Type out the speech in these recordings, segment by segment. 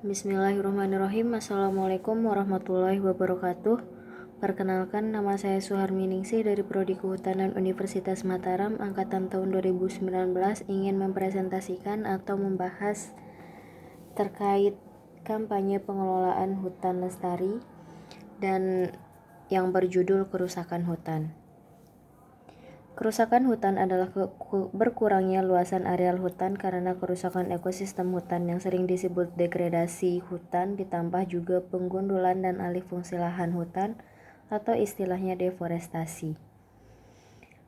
Bismillahirrahmanirrahim. Assalamualaikum warahmatullahi wabarakatuh. Perkenalkan, nama saya Suharmi Ningsih dari Prodi Kehutanan Universitas Mataram angkatan tahun 2019 ingin mempresentasikan atau membahas terkait kampanye pengelolaan hutan lestari dan yang berjudul kerusakan hutan. Kerusakan hutan adalah berkurangnya luasan areal hutan karena kerusakan ekosistem hutan yang sering disebut degradasi hutan, ditambah juga penggundulan dan alih fungsi lahan hutan atau istilahnya deforestasi.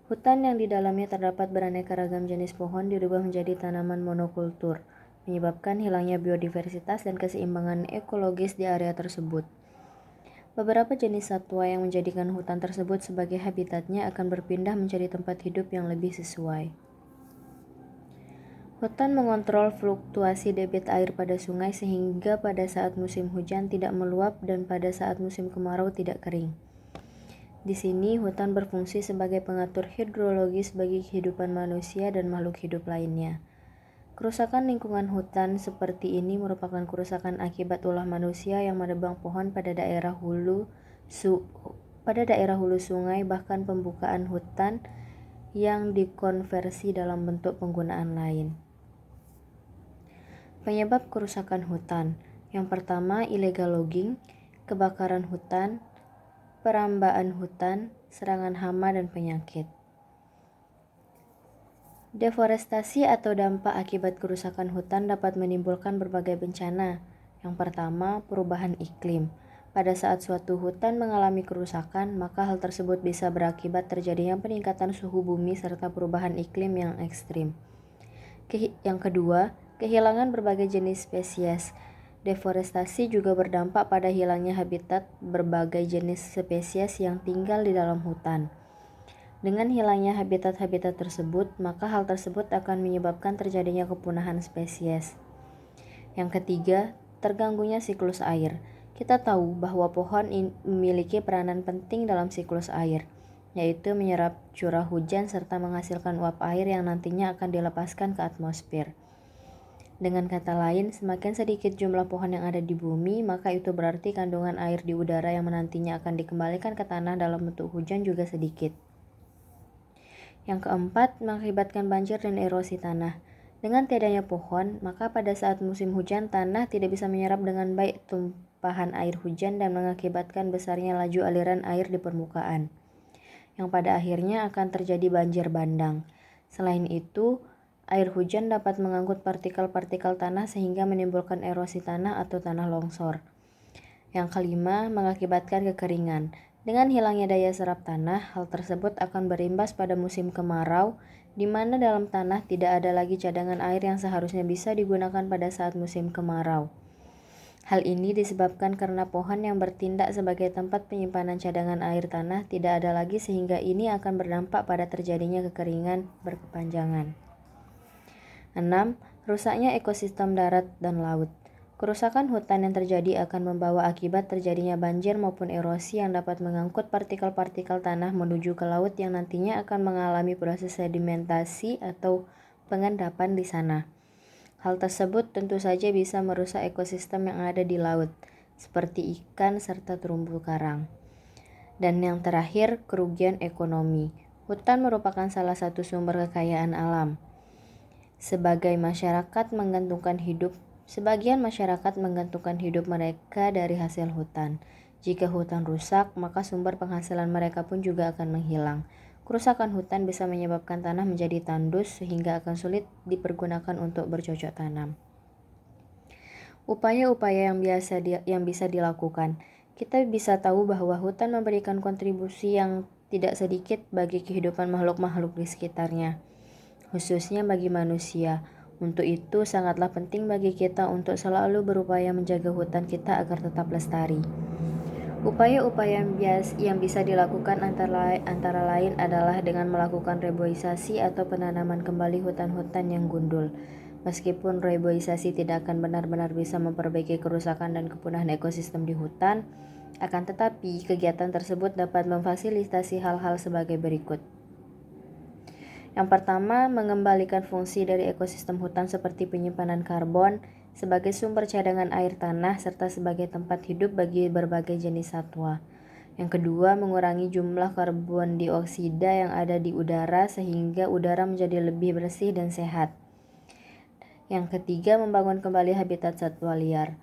Hutan yang di dalamnya terdapat beraneka ragam jenis pohon dirubah menjadi tanaman monokultur, menyebabkan hilangnya biodiversitas dan keseimbangan ekologis di area tersebut. Beberapa jenis satwa yang menjadikan hutan tersebut sebagai habitatnya akan berpindah menjadi tempat hidup yang lebih sesuai. Hutan mengontrol fluktuasi debit air pada sungai sehingga pada saat musim hujan tidak meluap dan pada saat musim kemarau tidak kering. Di sini hutan berfungsi sebagai pengatur hidrologis bagi kehidupan manusia dan makhluk hidup lainnya. Kerusakan lingkungan hutan seperti ini merupakan kerusakan akibat ulah manusia yang menebang pohon pada daerah hulu sungai, bahkan pembukaan hutan yang dikonversi dalam bentuk penggunaan lain. Penyebab kerusakan hutan. Yang pertama, illegal logging, kebakaran hutan, perambaan hutan, serangan hama dan penyakit. Deforestasi atau dampak akibat kerusakan hutan dapat menimbulkan berbagai bencana. Yang pertama, perubahan iklim. Pada saat suatu hutan mengalami kerusakan, maka hal tersebut bisa berakibat terjadinya peningkatan suhu bumi serta perubahan iklim yang ekstrim. Yang kedua, kehilangan berbagai jenis spesies. Deforestasi juga berdampak pada hilangnya habitat berbagai jenis spesies yang tinggal di dalam hutan. Dengan hilangnya habitat-habitat tersebut, maka hal tersebut akan menyebabkan terjadinya kepunahan spesies. Yang ketiga, terganggunya siklus air. Kita tahu bahwa pohon memiliki peranan penting dalam siklus air, yaitu menyerap curah hujan serta menghasilkan uap air yang nantinya akan dilepaskan ke atmosfer. Dengan kata lain, semakin sedikit jumlah pohon yang ada di bumi, maka itu berarti kandungan air di udara yang nantinya akan dikembalikan ke tanah dalam bentuk hujan juga sedikit. Yang keempat, mengakibatkan banjir dan erosi tanah. Dengan tiadanya pohon, maka pada saat musim hujan tanah tidak bisa menyerap dengan baik tumpahan air hujan dan mengakibatkan besarnya laju aliran air di permukaan, yang pada akhirnya akan terjadi banjir bandang. Selain itu, air hujan dapat mengangkut partikel-partikel tanah sehingga menimbulkan erosi tanah atau tanah longsor. Yang kelima, mengakibatkan kekeringan. Dengan hilangnya daya serap tanah, hal tersebut akan berimbas pada musim kemarau, di mana dalam tanah tidak ada lagi cadangan air yang seharusnya bisa digunakan pada saat musim kemarau. Hal ini disebabkan karena pohon yang bertindak sebagai tempat penyimpanan cadangan air tanah tidak ada lagi sehingga ini akan berdampak pada terjadinya kekeringan berkepanjangan. 6. Rusaknya ekosistem darat dan laut. Kerusakan hutan yang terjadi akan membawa akibat terjadinya banjir maupun erosi yang dapat mengangkut partikel-partikel tanah menuju ke laut yang nantinya akan mengalami proses sedimentasi atau pengendapan di sana. Hal tersebut tentu saja bisa merusak ekosistem yang ada di laut, seperti ikan serta terumbu karang. Dan yang terakhir, kerugian ekonomi. Hutan merupakan salah satu sumber kekayaan alam. Sebagian masyarakat menggantungkan hidup mereka dari hasil hutan. Jika hutan rusak, maka sumber penghasilan mereka pun juga akan menghilang. Kerusakan hutan bisa menyebabkan tanah menjadi tandus sehingga akan sulit dipergunakan untuk bercocok tanam. Upaya-upaya yang bisa dilakukan. Kita bisa tahu bahwa hutan memberikan kontribusi yang tidak sedikit bagi kehidupan makhluk-makhluk di sekitarnya, khususnya bagi manusia. Untuk itu sangatlah penting bagi kita untuk selalu berupaya menjaga hutan kita agar tetap lestari. Upaya-upaya yang bisa dilakukan antara lain adalah dengan melakukan reboisasi atau penanaman kembali hutan-hutan yang gundul. Meskipun reboisasi tidak akan benar-benar bisa memperbaiki kerusakan dan kepunahan ekosistem di hutan, akan tetapi kegiatan tersebut dapat memfasilitasi hal-hal sebagai berikut. Yang pertama, mengembalikan fungsi dari ekosistem hutan seperti penyimpanan karbon, sebagai sumber cadangan air tanah, serta sebagai tempat hidup bagi berbagai jenis satwa. Yang kedua, mengurangi jumlah karbon dioksida yang ada di udara sehingga udara menjadi lebih bersih dan sehat. Yang ketiga, membangun kembali habitat satwa liar.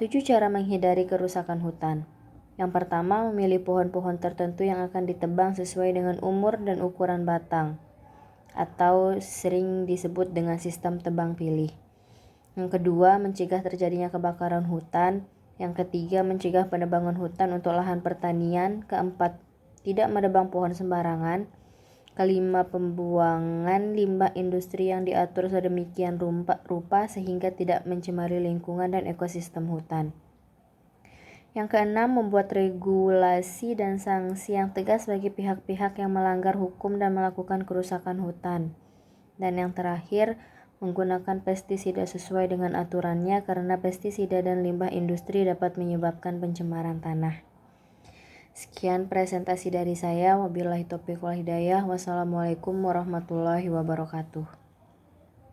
7 cara menghindari kerusakan hutan. Yang pertama, memilih pohon-pohon tertentu yang akan ditebang sesuai dengan umur dan ukuran batang, atau sering disebut dengan sistem tebang pilih. Yang kedua, mencegah terjadinya kebakaran hutan. Yang ketiga, mencegah penebangan hutan untuk lahan pertanian. Keempat, tidak menebang pohon sembarangan. Kelima, pembuangan limbah industri yang diatur sedemikian rupa sehingga tidak mencemari lingkungan dan ekosistem hutan. Yang keenam, membuat regulasi dan sanksi yang tegas bagi pihak-pihak yang melanggar hukum dan melakukan kerusakan hutan. Dan yang terakhir, menggunakan pestisida sesuai dengan aturannya karena pestisida dan limbah industri dapat menyebabkan pencemaran tanah. Sekian presentasi dari saya. Wabillahi taufiq wal hidayah. Wassalamualaikum warahmatullahi wabarakatuh.